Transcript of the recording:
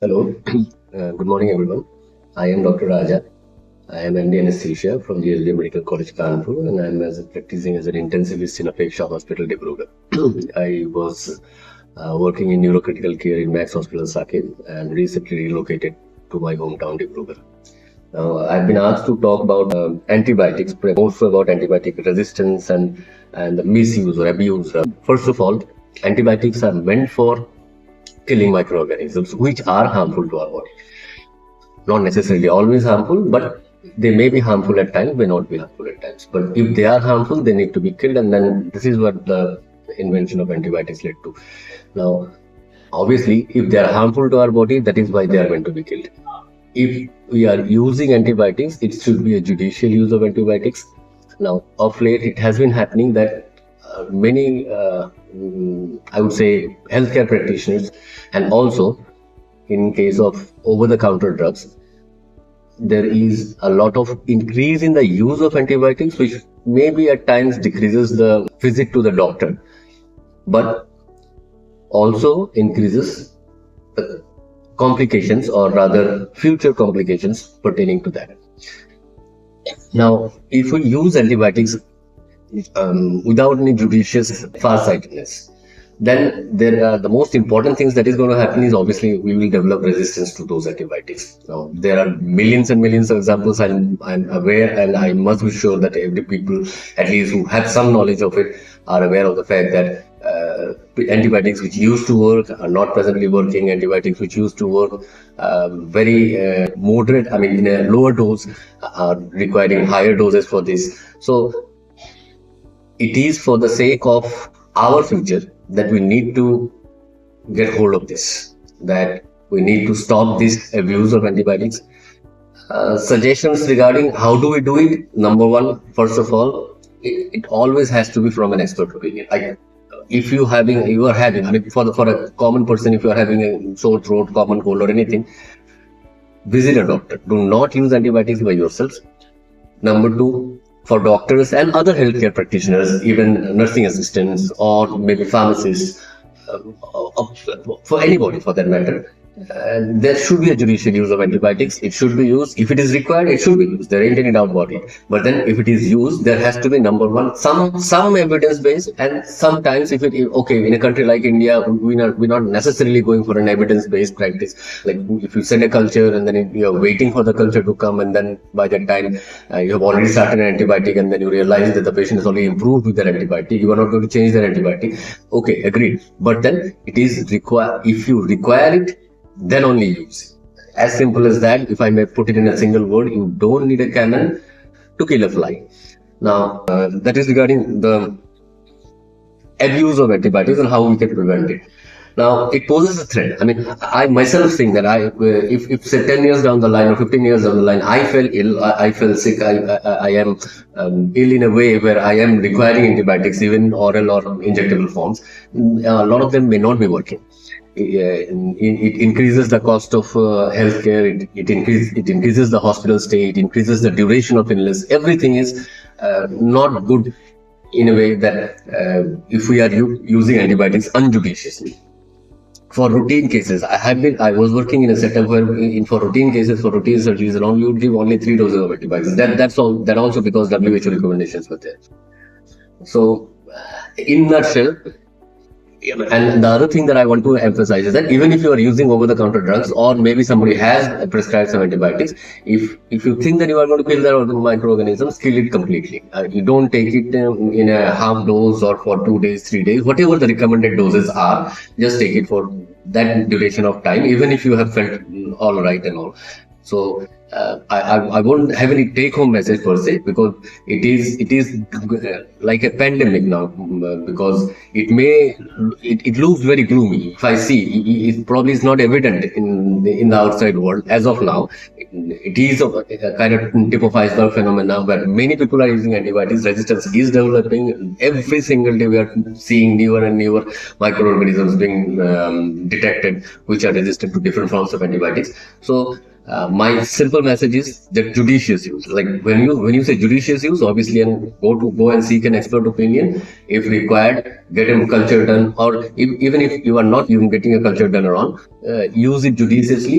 Hello, good morning everyone. I am Dr. Raja. I am MD Anesthesia from GSD Medical College Kanpur and I am practicing as an intensivist in Apeksha Hospital, Dibrugarh. I was working in neurocritical care in Max Hospital, Saket and recently relocated to my hometown, Dibrugarh. Now, I've been asked to talk about antibiotics, mostly about antibiotic resistance and the misuse or abuse. First of all, antibiotics are meant for killing microorganisms which are harmful to our body. Not necessarily always harmful, but they may be harmful at times, may not be harmful at times. But if they are harmful, they need to be killed, and then this is what the invention of antibiotics led to. Now, obviously, if they are harmful to our body, that is why they are meant to be killed. If we are using antibiotics, it should be a judicial use of antibiotics. Now, of late, it has been happening that many, I would say, healthcare practitioners, and also in case of over-the-counter drugs, there is a lot of increase in the use of antibiotics, which maybe at times decreases the visit to the doctor, but also increases the complications, or rather future complications pertaining to that. Now, if we use antibiotics without any judicious farsightedness, then the most important things that is going to happen is obviously we will develop resistance to those antibiotics. Now, there are millions and millions of examples. I'm aware, and I must be sure that every people, at least who have some knowledge of it, are aware of the fact that antibiotics which used to work are not presently working. Antibiotics which used to work very moderate, I mean in a lower dose, are requiring higher doses for this. So it is for the sake of our future that we need to get hold of this, that we need to stop this abuse of antibiotics. Suggestions regarding how do we do it? Number one, first of all, it always has to be from an expert opinion. If you are having, I mean, for a common person, if you are having a sore throat, common cold, or anything, visit a doctor. Do not use antibiotics by yourselves. Number two, for doctors and other healthcare practitioners, even nursing assistants or maybe pharmacists, for anybody for that matter, there should be a judicial use of antibiotics. It should be used. If it is required, it should be used. There ain't any doubt about it. But then if it is used, there has to be, number one, some evidence based, and sometimes if it okay, in a country like India, we're not necessarily going for an evidence based practice. Like if you send a culture and then you're waiting for the culture to come, and then by that time you have already started an antibiotic, and then you realize that the patient is only improved with that antibiotic, you are not going to change that antibiotic. Okay, agreed. But then it is required. If you require it, then only use it. As simple as that. If I may put it in a single word, you don't need a cannon to kill a fly. Now, that is regarding the abuse of antibiotics and how we can prevent it. Now, it poses a threat. I mean, I myself think that if say 10 years down the line or 15 years down the line, I fell ill, I fell sick, I am ill in a way where I am requiring antibiotics, even oral or injectable forms, a lot of them may not be working. It increases the cost of healthcare. It increases the hospital stay. It increases the duration of illness. Everything is not good in a way that if we are using antibiotics unjudiciously. For routine cases, I was working in a setup where for routine cases, for routine surgeries and all, you would give only 3 doses of antibiotics. That's all. That also because WHO recommendations were there. So, in a nutshell. And the other thing that I want to emphasize is that even if you are using over-the-counter drugs, or maybe somebody has prescribed some antibiotics, if you think that you are going to kill the microorganisms, kill it completely. You don't take it in a half dose or for 2 days, 3 days, whatever the recommended doses are. Just take it for that duration of time, even if you have felt all right and all. So I won't have any take-home message per se, because it is like a pandemic now, because it looks very gloomy. If I see, it probably is not evident in the outside world as of now. It is a kind of tip of iceberg phenomena where many people are using antibiotics. Resistance is developing. Every single day we are seeing newer and newer microorganisms being detected which are resistant to different forms of antibiotics. So My simple message is that judicious use. Like when you say judicious use, obviously, and go and seek an expert opinion if required. Get a culture done, or even if you are not even getting a culture done around, use it judiciously.